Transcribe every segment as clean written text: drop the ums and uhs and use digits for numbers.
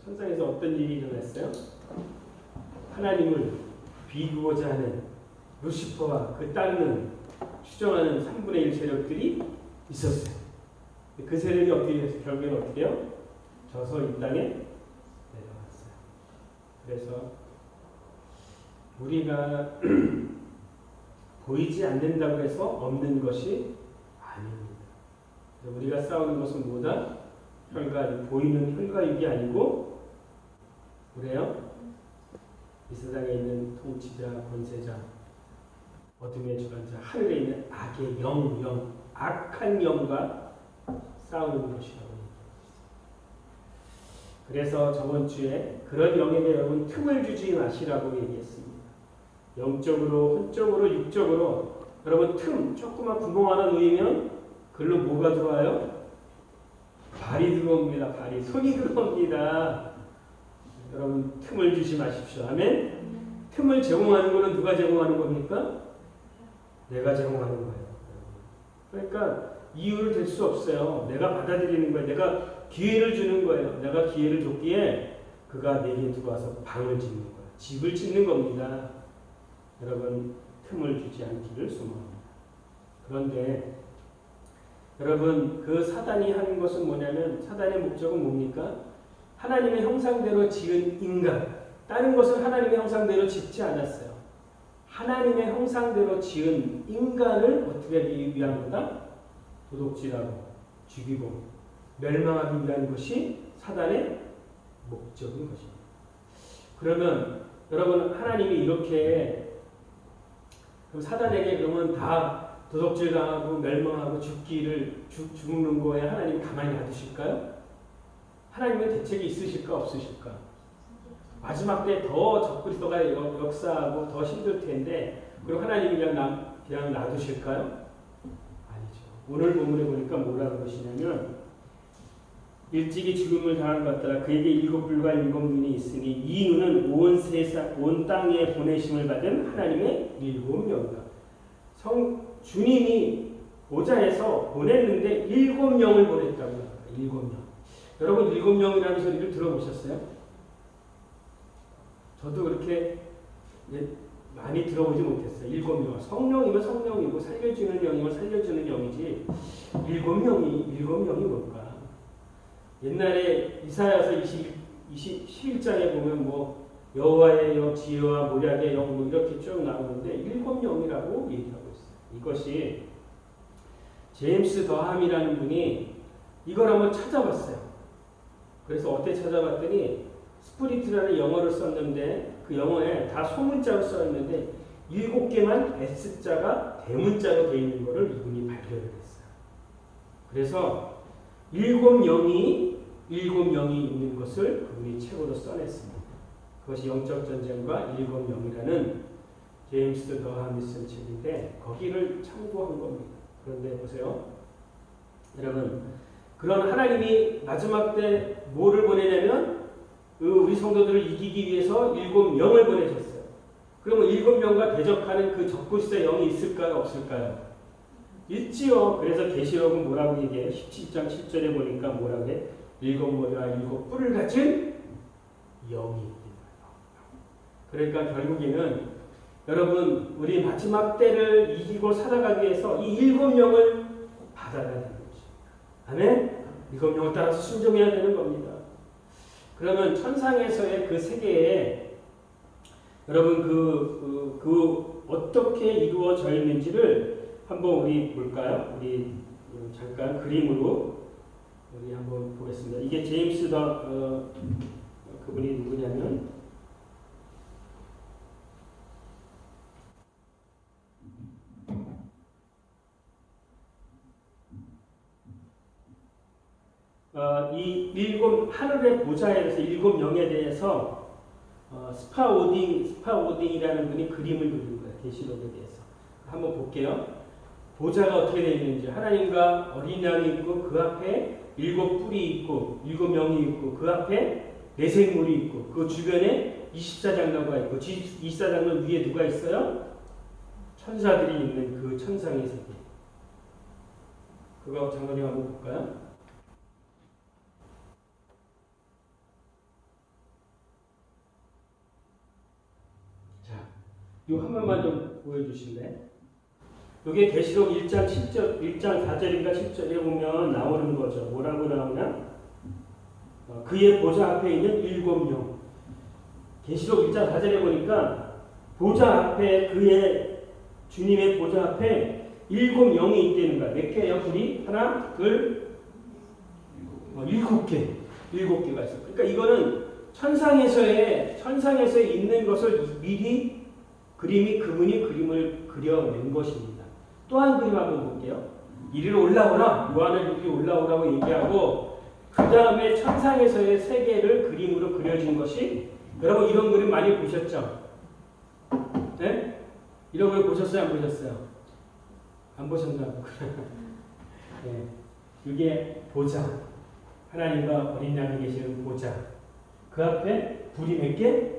천상에서 어떤 일이 일어났어요? 하나님을 비구고자 하는 루시퍼와 그 따르는 추종하는 3분의 1 세력들이 있었어요. 그 세력이 어떻게 해서 결국에는 어떻게 해요? 져서 이 땅에 내려왔어요. 그래서 우리가 보이지 않는다고 해서 없는 것이 아닙니다. 우리가 싸우는 것은 뭐다? 보이는 혈과육이 아니고 그래요? 이 세상에 있는 통치자, 권세자, 어둠의 주관자, 하늘에 있는 악의 악한 영과 싸우는 것이라고 얘기했어요. 그래서 저번 주에 그런 영에게 여러분 틈을 주지 마시라고 얘기했습니다. 영적으로, 혼적으로, 육적으로 여러분 조그만 구멍 하나 놓이면 그걸로 뭐가 들어와요? 발이 들어옵니다. 손이 들어옵니다. 여러분 틈을 주지 마십시오. 아멘? 틈을 제공하는 것은 누가 제공하는 겁니까? 내가 제공하는 거예요. 그러니까 이유를 댈 수 없어요. 내가 받아들이는 거예요. 내가 기회를 주는 거예요. 내가 기회를 줬기에 그가 내게 들어와서 방을 짓는 거예요. 집을 짓는 겁니다. 여러분 틈을 주지 않기를 소망합니다. 그런데 여러분 그 사단이 하는 것은 뭐냐면 사단의 목적은 뭡니까? 하나님의 형상대로 지은 인간, 다른 것은 하나님의 형상대로 짓지 않았어요. 하나님의 형상대로 지은 인간을 어떻게 하기 위한 거다? 도둑질하고 죽이고 멸망하기 위한 것이 사단의 목적인 것입니다. 그러면 여러분 하나님이 이렇게 그럼 사단에게 그러면 다 도둑질당하고 멸망하고 죽는 거에 하나님이 가만히 놔두실까요? 하나님은 대책이 있으실까 없으실까? 마지막 때 더 적그리스도가 역사하고 더 힘들 텐데 그리고 하나님이 그냥 놔두실까요? 아니죠. 오늘 본문에 보니까 뭐라는 것이냐면 일찍이 죽음을 당한 것 같더라. 그에게 7뿔과 7눈이 있으니 이 눈은 온 땅에 보내심을 받은 하나님의 7명이다. 주님이 보좌에서 보냈는데 7명을 보냈다고 합니다. 7명. 여러분 7명이라는 소리를 들어보셨어요? 저도 그렇게 많이 들어보지 못했어요. 7명. 성령이면 성령이고 살려주는 영이면 살려주는 영이지 7명이 뭘까? 옛날에 이사야서 11장에 보면 뭐 여호와의 영, 지혜와 모략의 영 뭐 이렇게 쭉 나오는데 7명이라고 얘기하고 있어요. 이것이 제임스 더함이라는 분이 이걸 한번 찾아봤어요. 그래서 어떻게 찾아봤더니 스프리트라는 영어를 썼는데 그 영어에 다 소문자로 써있는데 7개만 S자가 대문자로 되어 있는 것을 이분이 발견을 했어요. 그래서 7명이 있는 것을 그분이 책으로 써냈습니다. 그것이 영적 전쟁과 7명이라는 제임스 더함이 쓴 책인데 거기를 참고한 겁니다. 그런데 보세요. 여러분 그런 하나님이 마지막 때 뭐를 보내냐면 우리 성도들을 이기기 위해서 7명을 보내셨어요. 그러면 7명과 대적하는 그 적그리스도의 영이 있을까요? 없을까요? 있지요. 그래서 계시록은 뭐라고 얘기해요? 17장 7절에 보니까 뭐라고 해? 7머리와 7뿔을 가진 영이 있다. 그러니까 결국에는 여러분 우리 마지막 때를 이기고 살아가기 위해서 이 7명을 받아야 되는 것입니다. 아멘? 7명을 따라서 순종해야 되는 겁니다. 그러면 천상에서의 그 세계에 여러분 그 어떻게 이루어져 있는지를 한번 우리 볼까요? 우리 잠깐 그림으로 우리 한번 보겠습니다. 이게 제임스 그분이 누구냐면 이 하늘의 보좌에 대해서 7명에 대해서 스파오딩이라는 분이 그림을 그린 거예요. 계시록에 대해서. 한번 볼게요. 보좌가 어떻게 되어 있는지. 하나님과 어린 양이 있고 그 앞에 7뿔이 있고 7명이 있고 그 앞에 내생물이 있고 그 주변에 24장로가 있고 24장로 위에 누가 있어요? 천사들이 있는 그 천상의 세계. 그거 장로님 한번 볼까요? 이거 한 번만 좀 보여주실래요? 이게 계시록 1장 10절, 1장 4절인가 10절에 보면 나오는 거죠. 뭐라고 나오냐? 그의 보좌 앞에 있는 7명. 계시록 1장 4절에 보니까 보좌 앞에 그의 주님의 보좌 앞에 7명이 있다는 거야. 몇 개예요? 불이? 하나, 둘, 7개. 7개가 있어. 그러니까 이거는 천상에서의 있는 것을 미리 그분이 그림을 그려낸 것입니다. 또 한 그림 한번 볼게요. 이리로 올라오라. 요한을 이리 올라오라고 얘기하고 그 다음에 천상에서의 세계를 그림으로 그려진 것이 여러분 이런 그림 많이 보셨죠? 네? 이런 걸 보셨어요? 안 보셨어요? 안 보셨나요? 네. 이게 보좌. 하나님과 어린 양이 계시는 보좌. 그 앞에 불이 몇 개?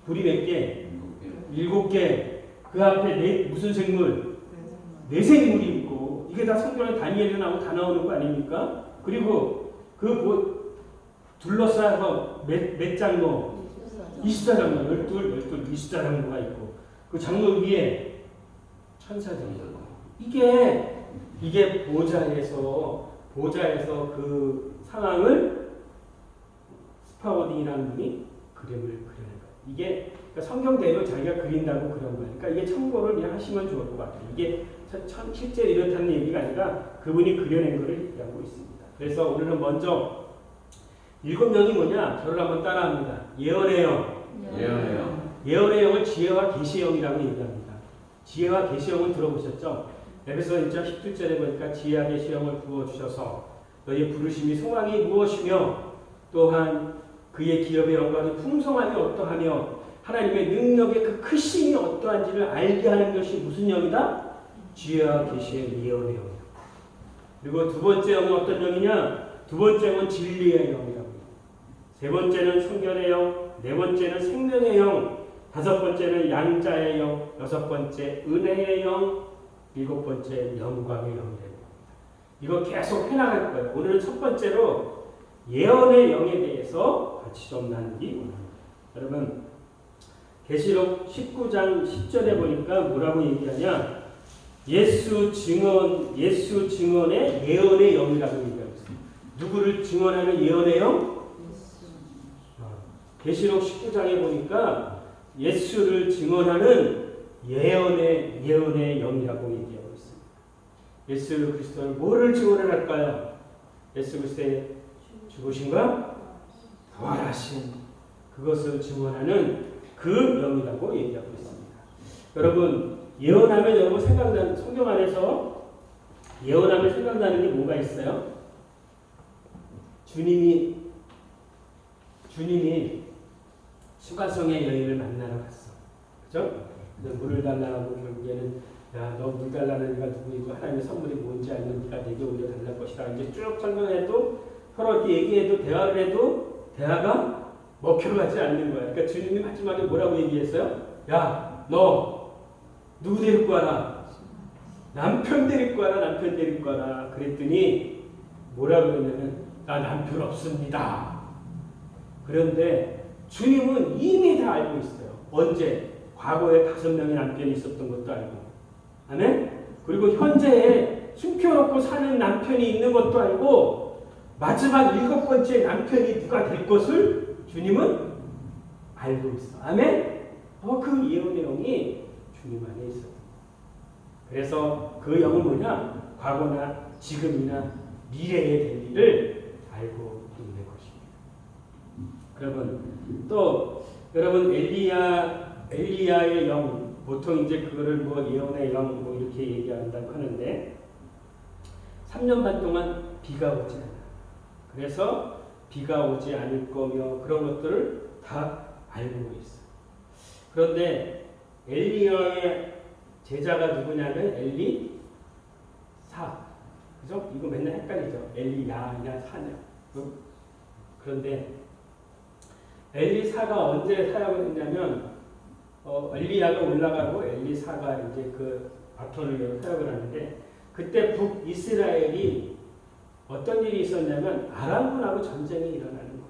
불이 몇 개? 7개. 그 앞에 무슨 생물? 네 생물이 있고 이게 다 성경에 다니엘에 나오고 다 나오는 거 아닙니까? 그리고 둘러싸여서 몇 장로? 24장로, 12, 24장로가 있고 그 장로 위에 천사들이 있고 이게 보좌에서 그 상황을 스파워딩이라는 분이 그림을 그리는 거예요. 이게 그러니까 성경대로 자기가 그린다고 그런 거예요. 그러니까 이게 참고를 그냥 하시면 좋을 것 같아요. 이게 실제 이렇다는 얘기가 아니라 그분이 그려낸 것을 얘기하고 있습니다. 그래서 오늘은 먼저 7명이 뭐냐? 저를 한번 따라합니다. 예언의 영. 예언의 영을 지혜와 계시의 영이라고 얘기합니다. 지혜와 계시의 영을 들어보셨죠? 에베소 1장 17절에 보니까 지혜와 계시의 영을 부어주셔서 너희의 부르심이 소망이 무엇이며 또한 그의 기업의 영광이 풍성함이 어떠하며 하나님의 능력의 그 크심이 어떠한지를 알게 하는 것이 무슨 영이다? 지혜와 계시의 예언의 영이다. 그리고 두 번째 영은 어떤 영이냐? 두 번째 영은 진리의 영이라고. 세 번째는 성결의 영, 네 번째는 생명의 영, 다섯 번째는 양자의 영, 여섯 번째 은혜의 영, 일곱 번째 영광의 영이다. 이거 계속 해나갈 거예요. 오늘은 첫 번째로 예언의 영에 대해서 같이 좀 나누기 원합니다. 여러분 계시록 19장 10절에 보니까 뭐라고 얘기하냐? 예수 증언의 예언의 영이라고 얘기하고 있어요. 누구를 증언하는 예언의 영? 계시록 19장에 보니까 예수를 증언하는 예언의 영이라고 얘기하고 있습니다. 예수 그리스도를 뭐를 증언을 할까요? 예수 그리스도의 죽으심과 부활하신 그것을 증언하는 그 영이라고 얘기하고 있습니다. 여러분 예언하면 여러분 생각나는 성경 안에서 예언하면 생각나는 게 뭐가 있어요? 주님이 수가성의 여인을 만나러 갔어. 그죠? 물을 달라고 결국에는 야, 너 물 달라는 이가 누구이고 하나님의 선물이 뭔지 알면 네가 내게 오려 달랄 것이다. 이제 쭉 설명해도 서로 이렇게 얘기해도 대화를 해도 대화가 먹혀가지 않는 거야. 그러니까 주님이 마지막에 뭐라고 얘기했어요? 야, 너 누구 데리고 와라? 남편 데리고 와라. 그랬더니 뭐라고 그러냐면 나 남편 없습니다. 그런데 주님은 이미 다 알고 있어요. 언제? 과거에 5명의 남편이 있었던 것도 알고. 아멘? 그리고 현재에 숨겨놓고 사는 남편이 있는 것도 알고 마지막 7번째 남편이 누가 될 것을 주님은 알고 있어. 아멘? 그 예언의 영이 주님 안에 있어요. 그래서 그 영은 뭐냐? 과거나 지금이나 미래에 될 일을 알고 있는 것입니다. 여러분 엘리야의 영, 보통 이제 그거를 뭐 예언의 영 뭐 이렇게 얘기한다고 하는데 3년 반 동안 비가 오지 않아. 그래서 비가 오지 않을 거며 그런 것들을 다 알고 있어. 그런데 엘리야의 제자가 누구냐면 엘리사. 그죠? 이거 맨날 헷갈리죠. 엘리야냐 사냐. 그런데 엘리사가 언제 사역을 했냐면 엘리야가 올라가고 엘리사가 이제 그 바톤을 사역을 하는데 그때 북이스라엘이 어떤 일이 있었냐면 아람군하고 전쟁이 일어나는 거예요.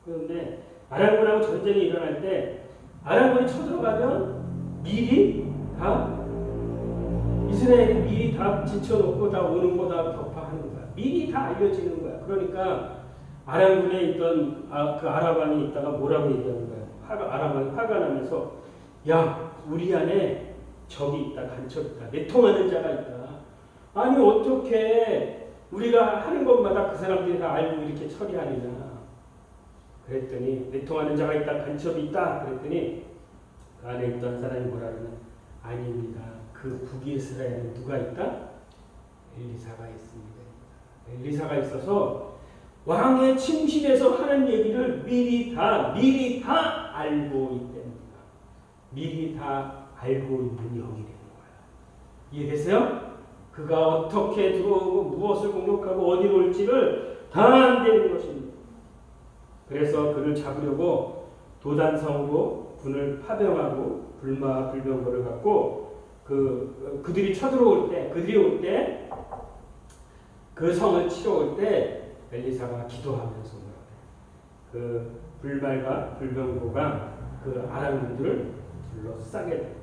그런데 아람군하고 전쟁이 일어날 때 아람군이 쳐들어가면 미리 다 이스라엘이 미리 다 지쳐놓고 다 오는 거 다 격파하는 거야. 미리 다 알려지는 거야. 그러니까 아람군에 있던 그 아람왕이 있다가 뭐라고 얘기하는 거야. 아람왕이 화가 나면서 야 우리 안에 적이 있다. 간첩이 있다. 내통하는 자가 있다. 아니 어떻게 우리가 하는 것마다 그 사람들이 다 알고 이렇게 처리하느냐. 그랬더니 내통하는 자가 있다. 간첩이 있다. 그랬더니 그 안에 있던 사람이 뭐라 그러냐. 아닙니다. 그 북이스라엘에 누가 있다? 엘리사가 있습니다. 엘리사가 있어서 왕의 침실에서 하는 얘기를 미리 다 알고 있답니다. 미리 다 알고 있는 영이 되는 거야. 이해되세요? 그가 어떻게 들어오고 무엇을 공격하고 어디로 올지를 다 안되는 것입니다. 그래서 그를 잡으려고 도단성으로 군을 파병하고 불마와 불병거를 갖고 그들이 쳐들어올 때, 그들이 올 때, 그 성을 치러 올 때 엘리사가 기도하면서 그 불말과 불병거가 그 아람군들을 둘러싸게 돼.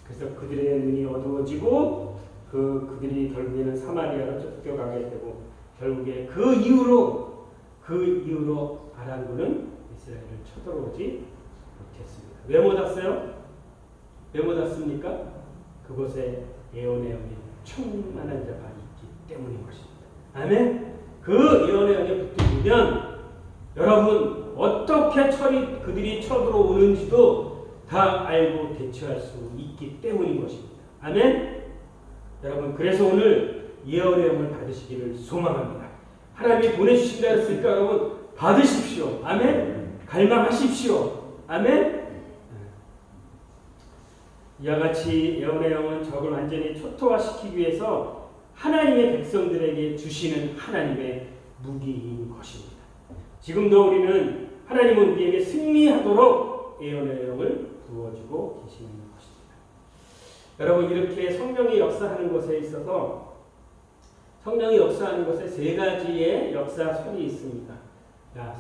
그래서 그들의 눈이 어두워지고 그들이 결국에는 사마리아로 쫓겨가게 되고 결국에 그 이후로 아람군은 이스라엘을 쳐들어오지 못했습니다. 왜 못 왔어요? 왜 못 왔습니까? 그곳에 예언의 영이 충만한 자가 있기 때문인 것입니다. 아멘? 그 예언의 영에 붙들면 여러분 어떻게 그들이 쳐들어오는지도 다 알고 대처할 수 있기 때문인 것입니다. 아멘? 여러분 그래서 오늘 예언의 영을 받으시기를 소망합니다. 하나님이 보내주신다 했으니까 여러분 받으십시오. 아멘? 갈망하십시오. 아멘? 이와 같이 예언의 영은 적을 완전히 초토화시키기 위해서 하나님의 백성들에게 주시는 하나님의 무기인 것입니다. 지금도 우리는 하나님은 우리에게 승리하도록 예언의 영을 부어주고 계시는 것입니다. 여러분 이렇게 성령이 역사하는 것에 있어서 성령이 역사하는 것에 세 가지의 역사선이 있습니다.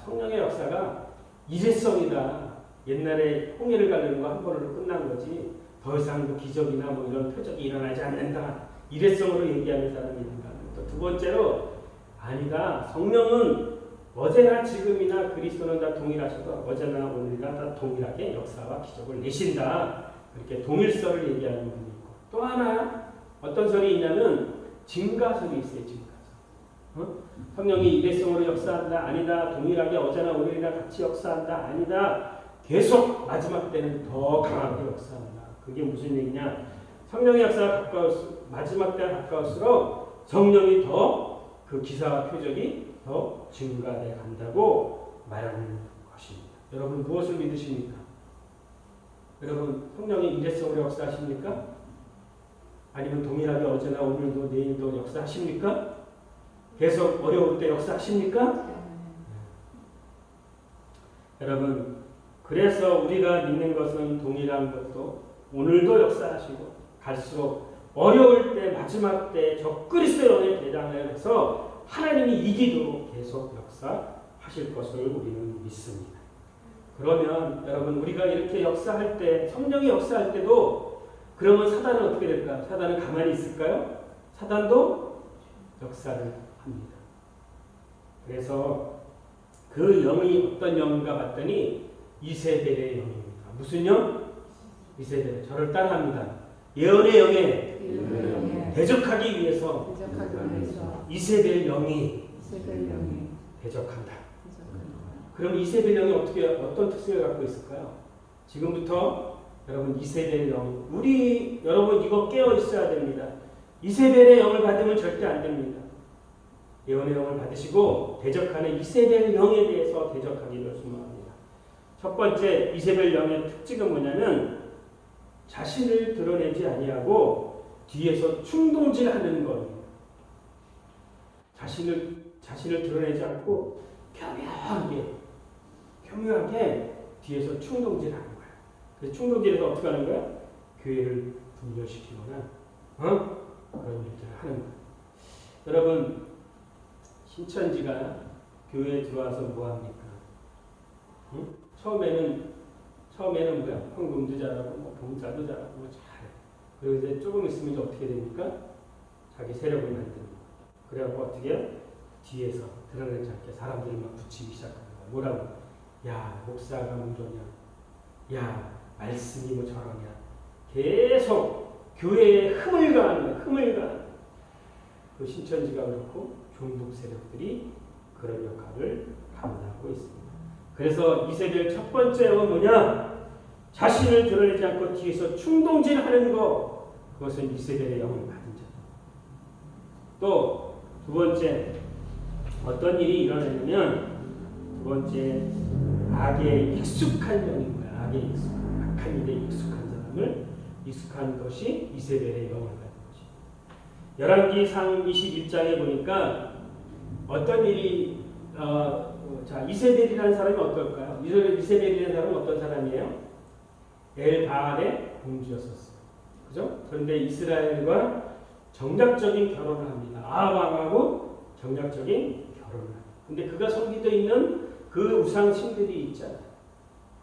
성령의 역사가 일회성이다. 옛날에 홍해를 가르는 거 한 번으로 끝난 거지. 더 이상 뭐 기적이나 뭐 이런 표적이 일어나지 않는다. 일회성으로 얘기하는 사람이 있는가. 또 두 번째로 아니다. 성령은 어제나 지금이나 그리스도는 다 동일하셔서 어제나 오늘이나 다 동일하게 역사와 기적을 내신다. 그렇게 동일설을 얘기하는 분이 있고 또 하나 어떤 설이 있냐면 증가설이 있어요. 증가설. 성령이 일회성으로 역사한다. 아니다. 동일하게 어제나 오늘이나 같이 역사한다. 아니다. 계속 마지막 때는 더 강하게 역사한다. 그게 무슨 얘기냐? 성령의 역사가 마지막 때가 가까울수록 성령이 더 그 기사와 표적이 더 증가돼 간다고 말하는 것입니다. 여러분 무엇을 믿으십니까? 여러분 성령이 일회성으로 역사하십니까? 아니면 동일하게 어제나 오늘도 내일도 역사하십니까? 계속 어려울 때 역사하십니까? 여러분 그래서 우리가 믿는 것은 동일한 것도 오늘도 역사하시고 갈수록 어려울 때 마지막 때 저 그리스도의 대장을 해서 하나님이 이기도록 계속 역사하실 것을 우리는 믿습니다. 그러면 여러분 우리가 이렇게 역사할 때 성령이 역사할 때도 그러면 사단은 어떻게 될까? 사단은 가만히 있을까요? 사단도 역사를 합니다. 그래서 그 영이 어떤 영인가 봤더니 이세벨의 영입니다. 무슨 영? 이세벨. 저를 따라합니다. 예언의 영에 대적하기 위해서 이세벨 영이 대적한다. 그럼 이세벨 영이 어떤 특성을 갖고 있을까요? 지금부터 여러분 이세벨 영, 여러분 이거 깨어 있어야 됩니다. 이세벨의 영을 받으면 절대 안 됩니다. 예언의 영을 받으시고 대적하는 이세벨 영에 대해서 대적하기를 소망합니다. 첫 번째 이세벨 영의 특징은 뭐냐면 자신을 드러내지 아니하고 뒤에서 충동질하는 겁니다. 자신을 드러내지 않고 교묘하게 뒤에서 충동질하는 거야. 그래서 충동질에서 어떻게 하는 거야? 교회를 분열시키거나 그런 일들을 하는 거야. 여러분 신천지가 교회에 들어와서 뭐 합니까? 처음에는 처음에는 뭐야? 헌금도 잘하고 뭐 봉사도 잘하고 뭐 잘해. 그리고 이제 조금 있으면 이제 어떻게 됩니까? 자기 세력을 만듭니다. 그래갖고 어떻게 해요? 뒤에서 드러내지 않게 사람들을 막 붙이기 시작합니다. 뭐라고? 야, 목사가 뭐냐? 야, 말씀이 뭐 저러냐? 계속 교회에 흠을 가하는 거야. 흠을 가하는 거야. 그 신천지가 그렇고 종북 세력들이 그런 역할을 감당하고 있습니다. 그래서 이세벨 첫 번째 영은 뭐냐? 자신을 드러내지 않고 뒤에서 충동질하는 거. 그것은 이세벨의 영을 받은 자. 또 두 번째 어떤 일이 일어나냐면 두 번째 악에 익숙한 영인 거야. 악에 익숙한, 악한 일에 익숙한 사람을 익숙한 것이 이세벨의 영을 받은 것이. 열왕기상 21장에 보니까 어떤 일이 자 이세벨이라는 사람이 어떨까요? 이세벨이라는 사람은 어떤 사람이에요? 엘바알의 공주였었어요. 그죠? 그런데 이스라엘과 정략적인 결혼을 합니다. 아합왕하고 정략적인 결혼을 합니다. 근데 그가 섬기고 있는 그 우상 신들이 있잖아요.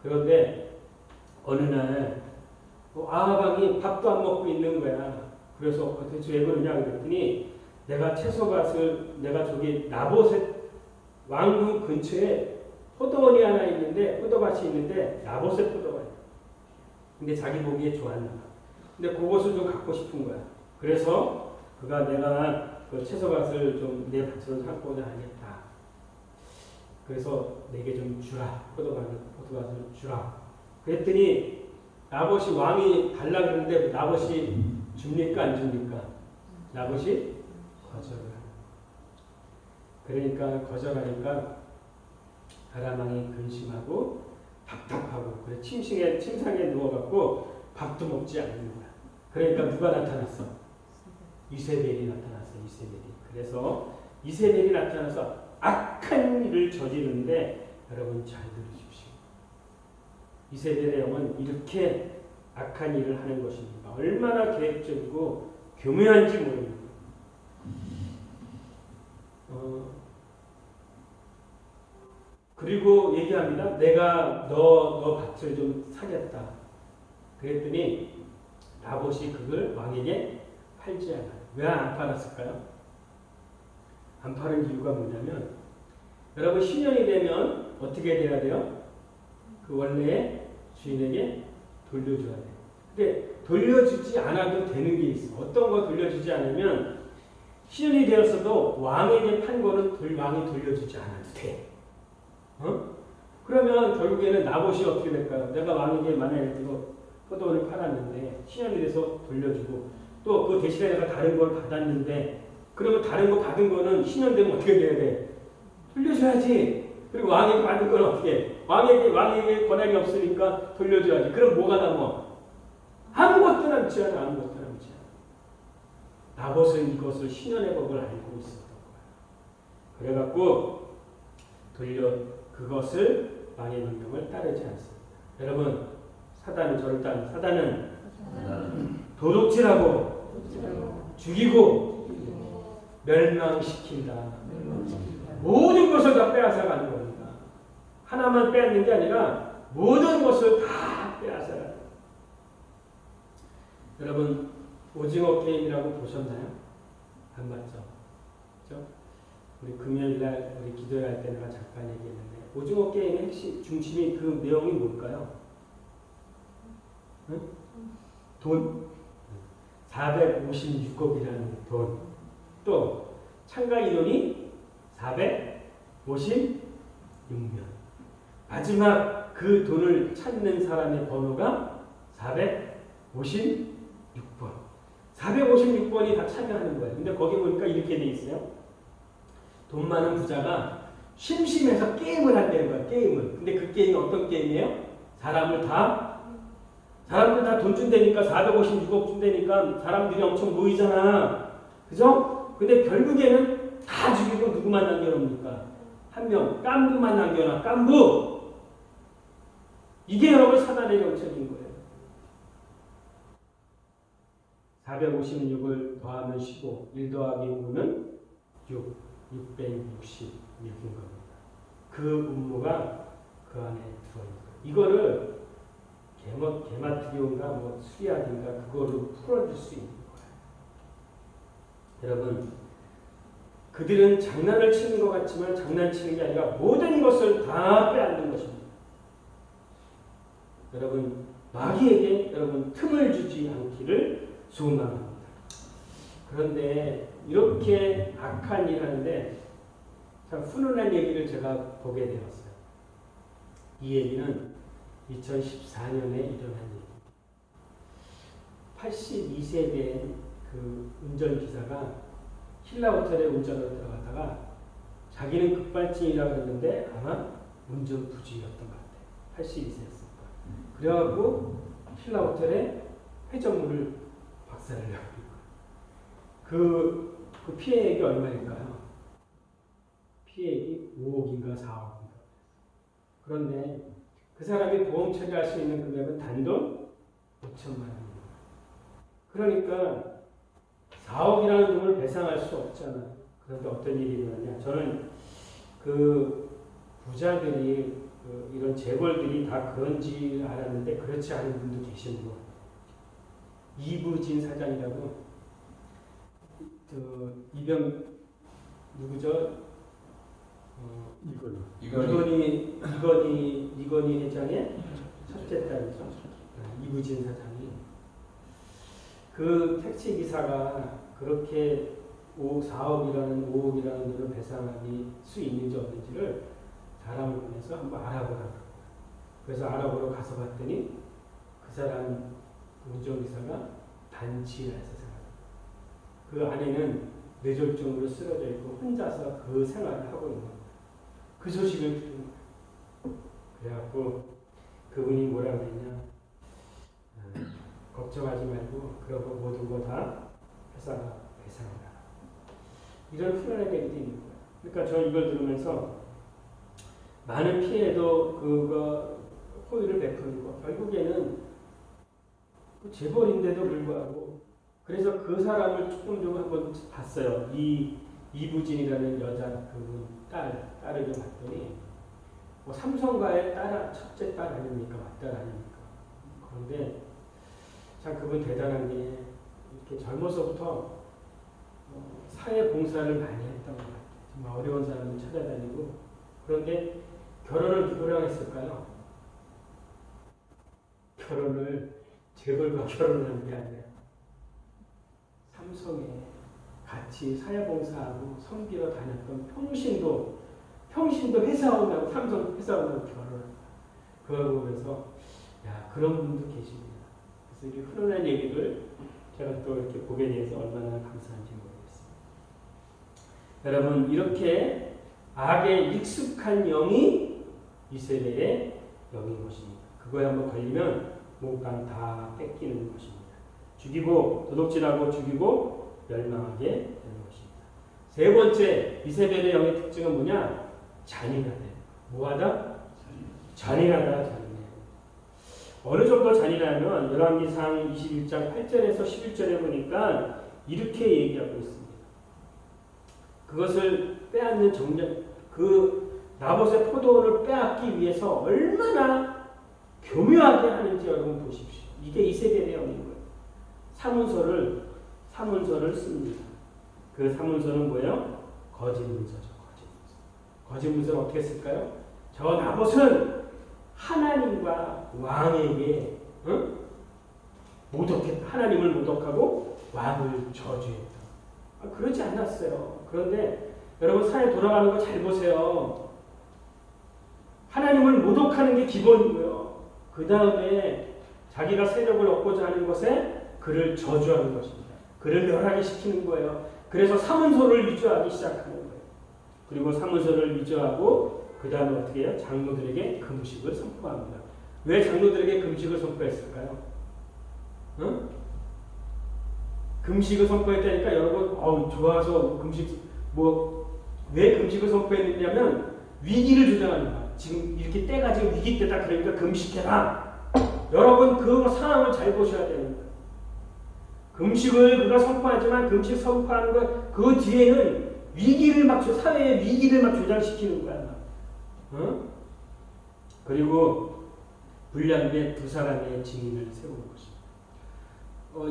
그런데 어느 날 아합왕이 밥도 안 먹고 있는 거야. 그래서 도대체 왜 그러냐 그랬더니 내가 채소밭을 내가 저기 나봇의 왕궁 근처에 포도원이 하나 있는데 포도밭이 있는데 나봇의 포도밭. 근데 자기 보기에 좋았나 봐. 근데 그것을 좀 갖고 싶은 거야. 그래서 그가 내가 그 채소밭을 좀 내 밭으로 삼고자 하겠다. 그래서 내게 좀 주라. 포도밭을 주라. 그랬더니 나봇이 왕이 달라 그러는데 나봇이 줍니까 안 줍니까? 나봇이 거절을 합니다. 그러니까 거절하니까 아람왕이 근심하고 답답하고 그래 침상에 누워갖고 밥도 먹지 않는 거야. 그러니까 누가 나타났어? 이세벨이 나타났어. 이세벨이. 그래서 이세벨이 나타나서 악한 일을 저지르는데 여러분 잘 들으십시오. 이세벨의 영은 이렇게 악한 일을 하는 것입니다. 얼마나 계획적이고 교묘한지 모릅니다. 그리고 얘기합니다. 내가 너 밭을 좀 사겠다. 그랬더니 나봇이 그걸 왕에게 팔지 않아요. 왜 안 팔았을까요? 안 파는 이유가 뭐냐면 여러분 신년이 되면 어떻게 돼야 돼요? 그 원래의 주인에게 돌려줘야 돼요. 근데 돌려주지 않아도 되는 게 있어. 어떤 거 돌려주지 않으면 신년이 되었어도 왕에게 판 거는 왕이 돌려주지 않아도 돼. 그러면 결국에는 나봇이 어떻게 될까요? 내가 왕에게 만약에 이거 포도원을 팔았는데 신년이 돼서 돌려주고 또 그 대신에 내가 다른 걸 받았는데 그러면 다른 거 받은 거는 신년 되면 어떻게 돼야 돼? 돌려줘야지. 그리고 왕에게 받은 건 어떻게 해? 왕에게 권한이 없으니까 돌려줘야지. 그럼 뭐가 남아? 아무것도 남지 않아. 아무것도 남지 않아. 나봇은 이것을 신년의 법을 알고 있었던 거야. 그래갖고 그것을 왕의 명령을 따르지 않습니다. 여러분 사단은 저를 따르는 사단은 도둑질하고 죽이고 멸망시킨다. 모든 것을 다 빼앗아가는 겁니다. 하나만 빼앗는 게 아니라 모든 것을 다 빼앗아가는. 여러분 오징어 게임이라고 보셨나요? 안 봤죠? 그렇죠? 우리 금요일날 우리 기도할 때 내가 잠깐 얘기했는데 오징어 게임의 핵심 중심이 그 내용이 뭘까요? 응? 돈 456억이라는 돈. 또 참가 인원이 456명. 마지막 그 돈을 찾는 사람의 번호가 456번. 456번이 다 참여하는 거예요. 근데 거기 보니까 이렇게 돼 있어요. 돈 많은 부자가 심심해서 게임을 한다는 거야. 게임을. 근데 그 게임이 어떤 게임이에요? 사람들 다 돈 준다니까 456억 준다니까 사람들이 엄청 모이잖아. 그죠? 근데 결국에는 다 죽이고 누구만 남겨놓습니까? 한 명, 깐부만 남겨놔. 깐부! 이게 여러분 사단의 정책인 거예요. 456을 더하면 15, 1 더하기 5는 6, 666인 겁니다. 그 음모가 그 안에 들어있는 거예요. 이거를 게마트리온가 뭐 수리학인가 그거로 풀어줄 수 있는 거예요. 여러분, 그들은 장난을 치는 것 같지만 장난치는 게 아니라 모든 것을 다 빼앗는 것입니다. 여러분, 마귀에게 여러분 틈을 주지 않기를 소망합니다. 그런데 이렇게 악한 일 하는데 참 훈훈한 얘기를 제가 보게 되었어요. 이 얘기는 2014년에 일어난 얘기입니다. 82세 된 그 운전기사가 신라호텔에 운전으로 들어가다가 자기는 급발진이라고 했는데 아마 운전 부주의였던 것 같아요. 82세였으니까. 그래갖고 신라호텔에 회전문을 박살내고 그 피해액이 얼마일까요? 피해액이 5억인가 4억인가. 그런데 그 사람이 보험 처리할 수 있는 금액은 단돈 5천만 원입니다. 그러니까 4억이라는 돈을 배상할 수 없잖아요. 그런데 어떤 일이 일어나냐. 저는 그 부자들이 이런 재벌들이 다 그런지 알았는데 그렇지 않은 분도 계시는 것 같아요. 이부진 사장이라고 이병 누구죠? 이건희 회장의 첫째 딸이죠. 이부진 사장이 그 택시 기사가 그렇게 4억이라는 5억이라는 돈을 배상할 수 있는지 없는지를 사람을 보내서 한번 알아보라고. 그래서 알아보러 가서 봤더니 그 사람 운전기사가 단치를 해서 생활합니다. 그 아내는 뇌졸중으로 쓰러져 있고 혼자서 그 생활을 하고 있는 거예요. 그 소식을 들은 거예요. 그래갖고 그분이 뭐라고 했냐. 걱정하지 말고 그러고 모든 거 다 회사가 배상한다. 이런 훈훈한 얘기도 있는 거예요. 그러니까 저 이걸 들으면서 많은 피해도 그거 호의를 베푸는 거 결국에는 재벌인데도 불구하고 그래서 그 사람을 조금 좀 한번 봤어요. 이부진이라는 여자 그분 딸을 좀 봤더니 뭐 삼성가의 첫째 딸 아닙니까? 맏딸 아닙니까? 그런데 참 그분 대단한 게 이렇게 젊어서부터 사회 봉사를 많이 했던 것 같아요. 정말 어려운 사람을 찾아다니고 그런데 결혼을 누구랑 했을까요? 결혼을 재벌과 결혼하는 게 아니라 삼성에 같이 사회봉사하고 섬기러 다녔던 평신도 회사원하고 삼성 회사원하고 결혼을 그러고 그래서 야 그런 분도 계십니다. 그래서 이렇게 훈훈한 얘기를 제가 또 이렇게 보게 돼서 얼마나 감사한지 모르겠습니다. 여러분 이렇게 악에 익숙한 영이 이세벨의 영인 것입니다. 그거에 한번 걸리면 몸간 다 뺏기는 것입니다. 죽이고 도둑질하고 죽이고 멸망하게 되는 것입니다. 세 번째 이세벨의 영의 특징은 뭐냐? 잔인하다. 뭐하다? 잔인하다. 어느 정도 잔인하면 열왕기상 21장 8절에서 11절에 보니까 이렇게 얘기하고 있습니다. 그것을 빼앗는 그 나봇의 포도원을 빼앗기 위해서 얼마나 교묘하게 하는지 여러분 보십시오. 이게 이세벨의 영인 거예요. 사문서를 씁니다. 그 사문서는 뭐예요? 거짓 문서죠. 거짓 문서는 어떻게 쓸까요? 저 나봇은 하나님과 왕에게 모독했다. 하나님을 모독하고 왕을 저주했다. 그러지 않았어요. 그런데 여러분 사회 돌아가는 거 잘 보세요. 하나님을 모독하는 게 기본이고요. 그 다음에 자기가 세력을 얻고자 하는 것에 그를 저주하는 것입니다. 그를 멸하게 시키는 거예요. 그래서 사문서를 위조하기 시작하는 거예요. 그리고 사문서를 위조하고 그 다음에 어떻게 해요? 장로들에게 금식을 선포합니다. 왜 장로들에게 금식을 선포했을까요? 금식을 선포했다니까 여러분 좋아서 금식 왜 금식을 선포했느냐면 위기를 조장하는 거야. 지금 이렇게 때가 지금 위기 때다 그러니까 금식해라. 여러분 그 상황을 잘 보셔야 되는 거예요. 금식을 누가 선포하지만 금식 선포하는 것 그 뒤에는 사회의 위기를 막 조장시키는 거야. 그리고 분량된 두 사람의 증인을 세우는 것입니다.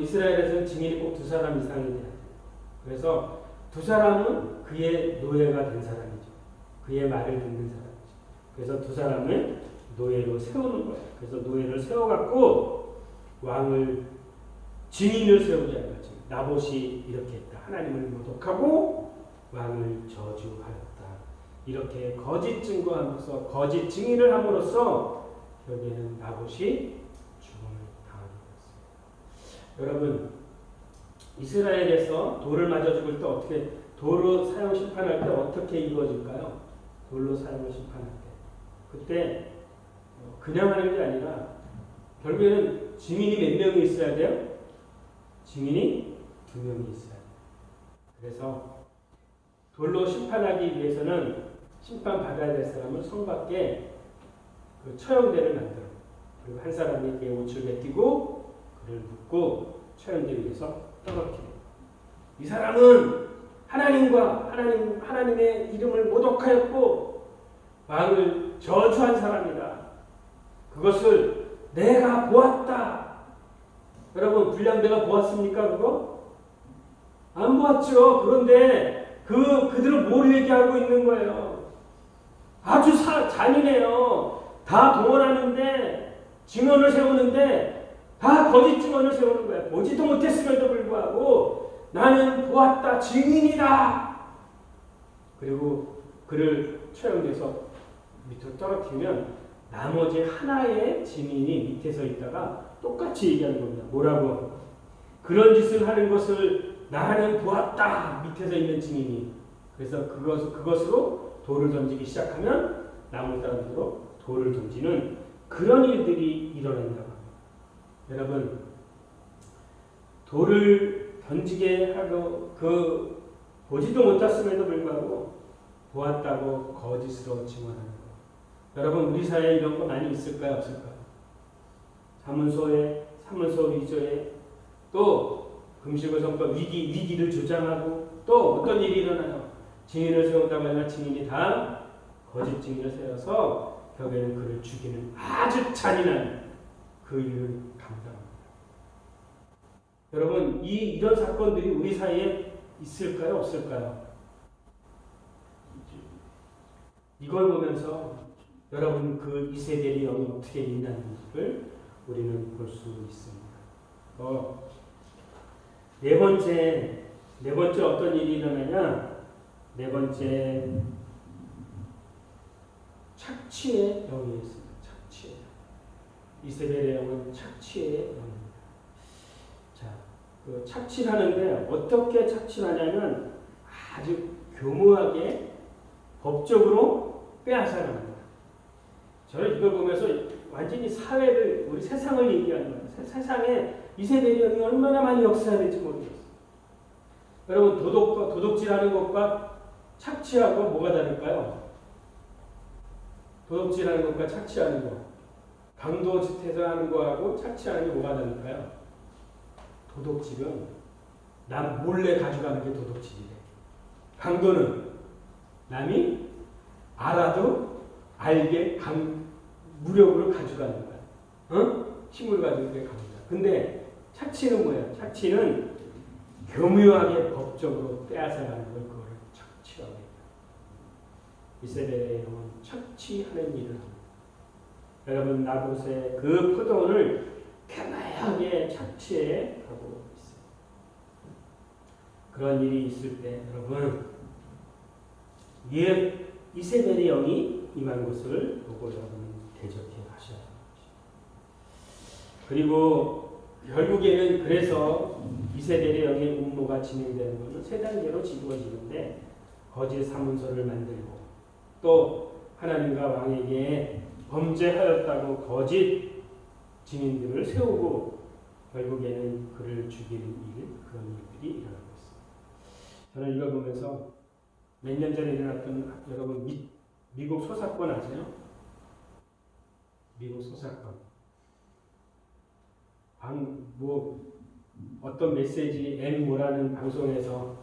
이스라엘에서는 증인이 꼭 두 사람 이상이 돼야 돼요. 그래서 두 사람은 그의 노예가 된 사람이죠. 그의 말을 듣는 사람이죠. 그래서 두 사람을 노예로 세우는 거예요. 그래서 노예를 세워갖고 왕을 증인을 세우자는 거죠. 나봇이 이렇게 했다. 하나님을 모독하고 왕을 저주하였다. 이렇게 거짓 증거함으로써 거짓 증인을 함으로써 결국에는 나봇이 죽음을 당하게 되었습니다. 여러분, 이스라엘에서 돌을 맞아 죽을 때 어떻게 돌로 사형 심판할 때 어떻게 이루어질까요? 돌로 사형을 심판할 때 그때 그냥 하는 게 아니라 결국에는 증인이 몇 명이 있어야 돼요? 증인이 2명이 있어야 돼요. 그래서 돌로 심판하기 위해서는 심판받아야 될 사람을 성 밖에 그 처형대를 만들어. 그리고 한 사람이 그의 옷을 벗기고 그를 묶고 처형대 위에서 떨어뜨려. 이 사람은 하나님의 이름을 모독하였고 왕을 저주한 사람이다. 그것을 내가 보았다. 여러분, 불량배가 보았습니까? 그거? 안 보았죠. 그런데 그들은 뭘 얘기하고 있는 거예요? 아주 잔인해요. 다 동원하는데 증언을 세우는데 다 거짓 증언을 세우는 거예요. 보지도 못했음에도 불구하고 나는 보았다. 증인이다. 그리고 그를 처형돼서 밑으로 떨어뜨리면 나머지 하나의 증인이 밑에 서 있다가 똑같이 얘기하는 겁니다. 뭐라고? 그런 짓을 하는 것을 나는 보았다. 밑에서 있는 증인이. 그래서 그것으로 돌을 던지기 시작하면 나머지 사람들로 돌을 던지는 그런 일들이 일어난다고 합니다. 여러분, 돌을 던지게 하고 보지도 못했음에도 불구하고 보았다고 거짓으로 증언하는 것. 여러분, 우리 사회에 이런 거 많이 있을까요? 없을까요? 사문소 위조에 또 금시고성법 위기를 주장하고 또 어떤 일이 일어나요? 증인을 세운다고 하면 증인이 다 거짓 증인을 세워서 결국에는 그를 죽이는 아주 잔인한 그 일을 감당합니다. 여러분, 이런 사건들이 우리 사이에 있을까요? 없을까요? 이걸 보면서 여러분 그 이세벨의 영이 어떻게 있는지를 우리는 볼 수 있습니다. 네 번째 어떤 일이 일어나냐? 네 번째 착취의 영이 있습니다. 착취의 영. 이세벨의 영은 착취의 영입니다. 자, 그 착취하는데 어떻게 착취하냐면 아주 교묘하게 법적으로 빼앗아갑니다. 저는 이걸 보면서 완전히 사회를, 우리 세상을 얘기하는 거예요. 세상에 이세벨의 영이 얼마나 많이 역사될지 모르겠어요. 여러분, 도둑질하는 것과 착취하고 뭐가 다를까요? 도둑질하는 것과 착취하는 것, 강도짓해서 하는 거하고 착취하는 게 뭐가 다를까요? 도둑질은 남 몰래 가져가는 게 도둑질이래. 강도는 남이 알아도 알게 무력으로 가져가는 거야. 힘을 가지고 게 강도야. 근데 착취는 뭐야? 착취는 교묘하게 법적으로 빼앗아가는 걸 그거를 착취하게 해요. 이세벨의 영은 착취하는 일을 합니다. 여러분, 나봇의 그 포도원을 교묘하게 착취해 가고 있어요. 그런 일이 있을 때 여러분, 이세벨의 영이 임한 것을 보고 여러분 대적해 하셔야 합니다. 그리고 결국에는 그래서 이세벨의 영의 음모가 진행되는 것은 세 단계로 이루어지는데, 거짓 사문서를 만들고 또 하나님과 왕에게 범죄하였다고 거짓 증인들을 세우고 결국에는 그를 죽이는 그런 일들이 일어나고 있습니다. 저는 이걸 보면서 몇 년 전에 일어났던, 여러분 미국 소사건 아세요? 미국 소사건. 어떤 메시지 M모라는 방송에서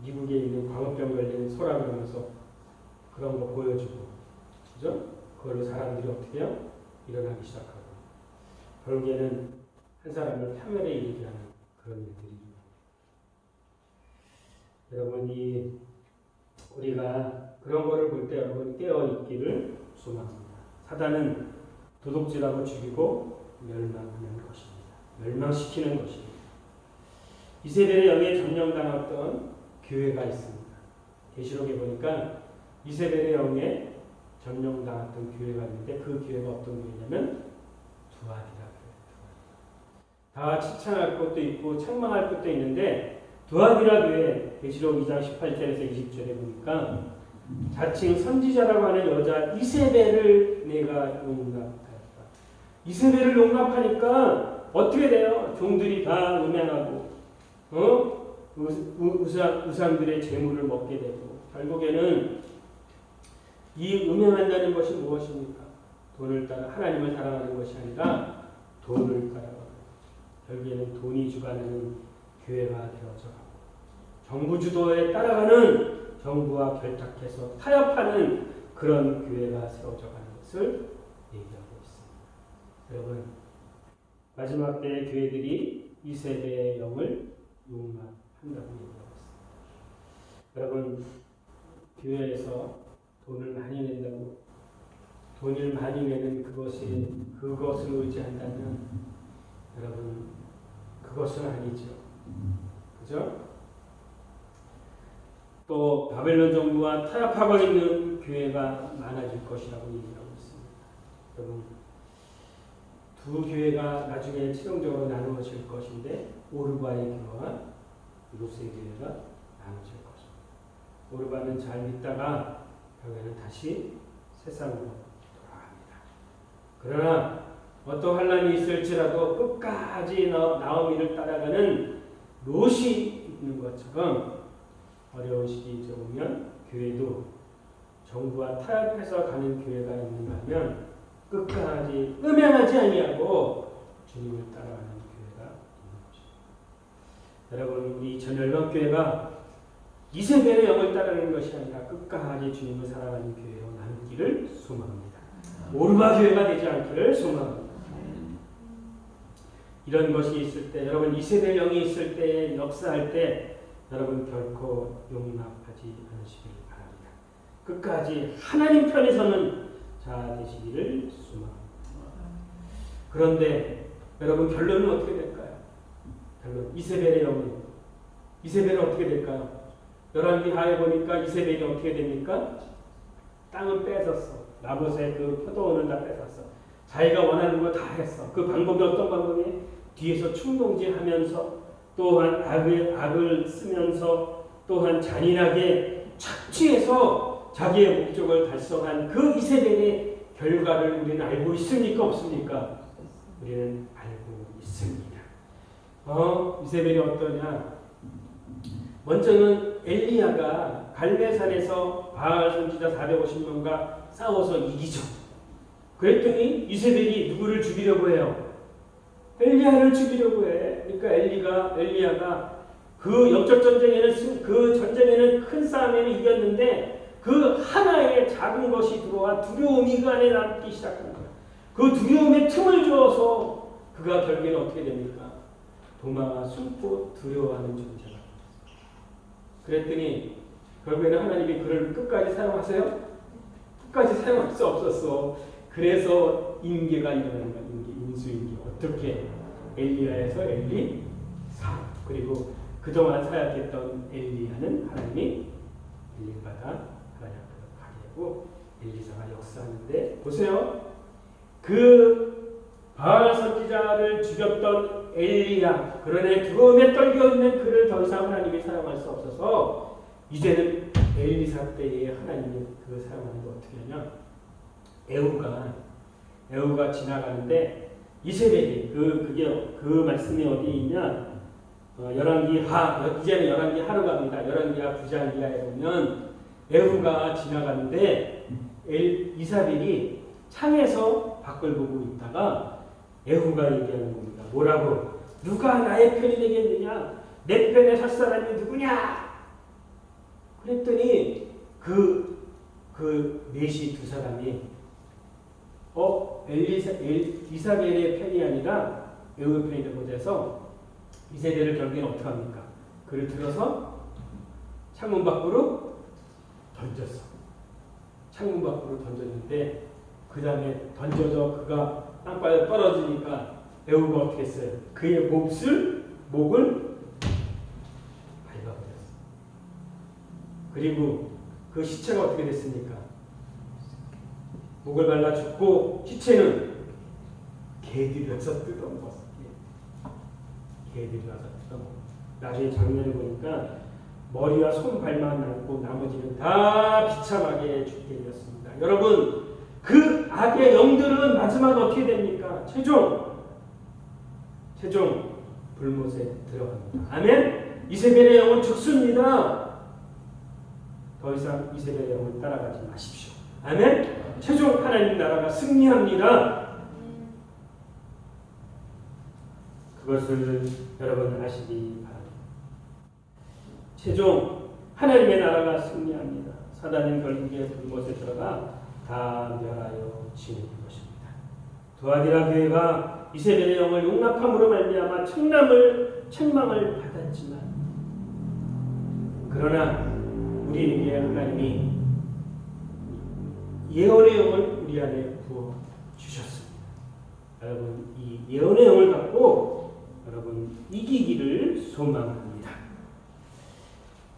미국에 있는 광우병 걸린 소라 그러면서 그런 거 보여주고, 그죠? 그걸로 사람들이 어떻게 해요? 일어나기 시작하고 결국에는 한 사람을 파멸에 이르게 하는 그런 일들이죠. 여러분이 우리가 그런 거를 볼 때 여러분 깨어 있기를 소망합니다. 사단은 도둑질하고 죽이고 멸망하는 것입니다. 멸망시키는 것입니다. 이세벨의 영에 점령당했던 교회가 있습니다. 계시록에 보니까 이세벨의 영에 점령당했던 교회가 있는데 그 교회가 어떤 교회냐면 두아디라 교회. 다 칭찬할 것도 있고 책망할 것도 있는데 두아디라 교회 계시록 2장 18절에서 20절에 보니까 자칭 선지자라고 하는 여자 이세벨을 내가 용납하였다. 이세벨을 용납하니까 어떻게 돼요? 종들이 다 음행하고 우상들의 재물을 먹게 되고 결국에는 이 음행한다는 것이 무엇입니까? 돈을 따라 하나님을 사랑하는 것이 아니라 돈을 따라가고 결국에는 돈이 주관하는 교회가 되어져가고 정부 주도에 따라가는 정부와 결탁해서 타협하는 그런 교회가 세워져가는 것을 얘기하고 있습니다. 여러분 마지막 때의 교회들이 이 세대의 영을 용납한다고 얘기하고 있습니다. 여러분 교회에서 돈을 많이 낸다고 돈을 많이 내는 그것을 의지한다면 여러분 그것은 아니죠. 그죠? 또 바벨론 정부와 타협하고 있는 교회가 많아질 것이라고 얘기하고 있습니다. 여러분 두 교회가 나중에 최종적으로 나누어질 것인데 오르바의 교회와 루스의 교회가 나눠질 것입니다. 오르바는 잘 믿다가 결국에는 다시 세상으로 돌아갑니다. 그러나 어떤 환란이 있을지라도 끝까지 나오미를 따라가는 롯이 있는 것처럼 어려운 시기 오면 교회도 정부와 타협해서 가는 교회가 있는가 하면 끝까지 음행하지 아니하고 주님을 따라가는 교회가 있는 것입니다. 여러분 우리 전열방교회가 이세벨의 영을 따르는 것이 아니라 끝까지 주님을 사랑하는 교회로 남기를 소망합니다. 오르바 교회가 되지 않기를 소망합니다. 이런 것이 있을 때 여러분 이세벨 영이 있을 때 역사할 때 여러분 결코 용납하지 않으시길 바랍니다. 끝까지 하나님 편에 서는 자 되시기를 소망합니다. 그런데 여러분 결론은 어떻게 될까요? 결론 이세벨의 영은 이세벨은 어떻게 될까요? 열왕기하에 보니까 이세벨이 어떻게 됩니까? 땅을 뺏었어. 나봇의 그 포도원을 다 뺏었어. 자기가 원하는 거 다 했어. 그 방법이 어떤 방법이? 뒤에서 충동질하면서 또한 악을 쓰면서 또한 잔인하게 착취해서 자기의 목적을 달성한 그 이세벨의 결과를 우리는 알고 있습니까? 없습니까? 우리는 알고 있습니다. 이세벨이 어떠냐? 먼저는 엘리야가 갈멜산에서 바알 선지자 450명과 싸워서 이기죠. 그랬더니 이세벨이 누구를 죽이려고 해요? 엘리야를 죽이려고 해. 그러니까 엘리야가 그 영적 전쟁에는 그 전쟁에는 큰 싸움에는 이겼는데 그 하나의 작은 것이 들어와 두려움이 그 안에 남기 시작한 거야. 그 두려움에 틈을 주어서 그가 결국에는 어떻게 됩니까? 도망아 숨고 두려워하는 존재가. 그랬더니 결국에는 하나님이 그를 끝까지 사용하세요? 끝까지 사용할 수 없었어. 그래서 인계가 일어나는 거야. 인수인계. 어떻게? 엘리야에서 엘리사. 그리고 그동안 사역했던 엘리야는 하나님이 엘리바다 하나님 앞으로 가게 하고 엘리사가 역사하는데 보세요. 그 바알 선지자를 죽였던 엘리야, 그러나 두려움에 떨겨 있는 그를 더 이상 하나님이 사용할 수 없어서 이제는 엘리사 때에 하나님이 그걸 사용하는 거 어떻게 하냐? 에후가 지나가는데 이세벨이 그 말씀이 어디 있냐? 이제는 열왕기 하로 갑니다. 열왕기하 9장 이하에 보면 에후가 지나가는데 이사벨이 창에서 밖을 보고 있다가 에후가 얘기하는 겁니다. 뭐라고? 누가 나의 편이 되겠느냐? 내 편에 설 사람이 누구냐? 그랬더니 그 넷이 두 사람이 이사벨의 편이 아니라 에우의 편이 되고자 이세벨을 결국에는 어떻게 합니까? 그를 들어서 창문 밖으로 던졌어. 창문 밖으로 던졌는데 그 다음에 던져서 그가 땅바닥에 떨어지니까 에우가 어떻게 했어요? 그의 목을 밟아버렸어. 그리고 그 시체가 어떻게 됐습니까? 목을 발라 죽고 시체는 개들이 와서 뜯어먹었어. 개들이 와서 뜯어먹었어. 나중에 장면을 보니까 머리와 손발만 남고 나머지는 다 비참하게 죽게 되었습니다. 여러분, 그 악의 영들은 마지막에 어떻게 됩니까? 최종 불못에 들어갑니다. 아멘. 이세벨의 영은 죽습니다. 더 이상 이세벨의 영을 따라가지 마십시오. 아멘. 최종 하나님 나라가 승리합니다. 그것을 여러분 아시기 바랍니다. 최종 하나님의 나라가 승리합니다. 사단은 결국에 불못에 들어가 다 멸하여 지는 것입니다. 두아디라 교회가 이세벨의 영을 용납함으로 말미암아 책망을 받았지만, 그러나 우리에게 하나님이 예언의 영을 우리 안에 부어 주셨습니다. 여러분, 이 예언의 영을 갖고 여러분 이기기를 소망합니다.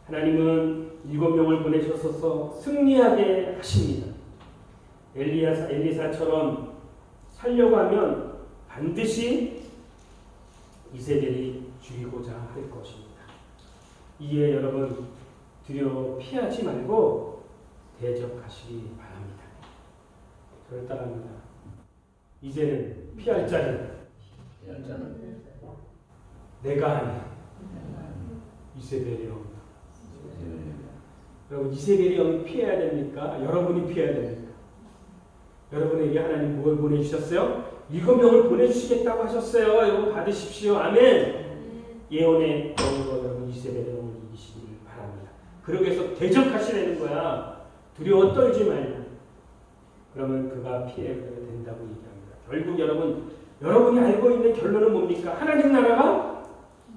하나님은 7명을 보내셔서 승리하게 하십니다. 엘리사처럼 살려고 하면 반드시 이세벨이 죽이고자 할 것입니다. 이에 여러분 두려워 피하지 말고 대적하시기 바랍니다. 저를 따라합니다. 이제는 피할 자는 내가 아닌 이세벨의 영이다. 여러분, 이세벨의 영이 피해야 됩니까? 여러분이 피해야 됩니까? 여러분에게 하나님 뭘 보내주셨어요? 7명을 보내주시겠다고 하셨어요. 여러분 받으십시오. 아멘. 예언의 영으로 여러분 이세벨의 영을 이기시길 바랍니다. 그러기 위해서 대적하시라는 거야. 두려워 떨지 말라. 그러면 그가 피해가 된다고 얘기합니다. 결국 여러분이 알고 있는 결론은 뭡니까? 하나님 나라가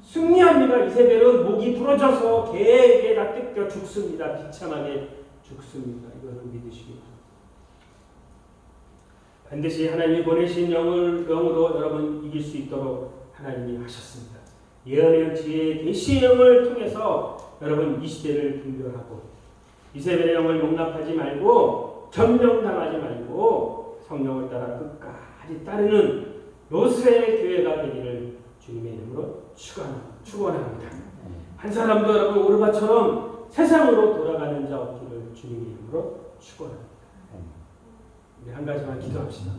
승리합니다. 이세벨은 목이 부러져서 개에게 다 뜯겨 죽습니다. 비참하게 죽습니다. 이거는 믿으시기 바랍니다. 반드시 하나님이 보내신 영으로 여러분 이길 수 있도록 하나님이 하셨습니다. 예언의 지혜의 계시의 영을 통해서 여러분 이 시대를 분별하고 이세벨의 영을 용납하지 말고 점령당하지 말고 성령을 따라 끝까지 따르는 요셉의 교회가 되기를 주님의 이름으로 축원합니다. 한 사람도 여러분 오르바처럼 세상으로 돌아가는 자 없기를 주님의 이름으로 축원합니다. 우리 한 가지만 기도합시다.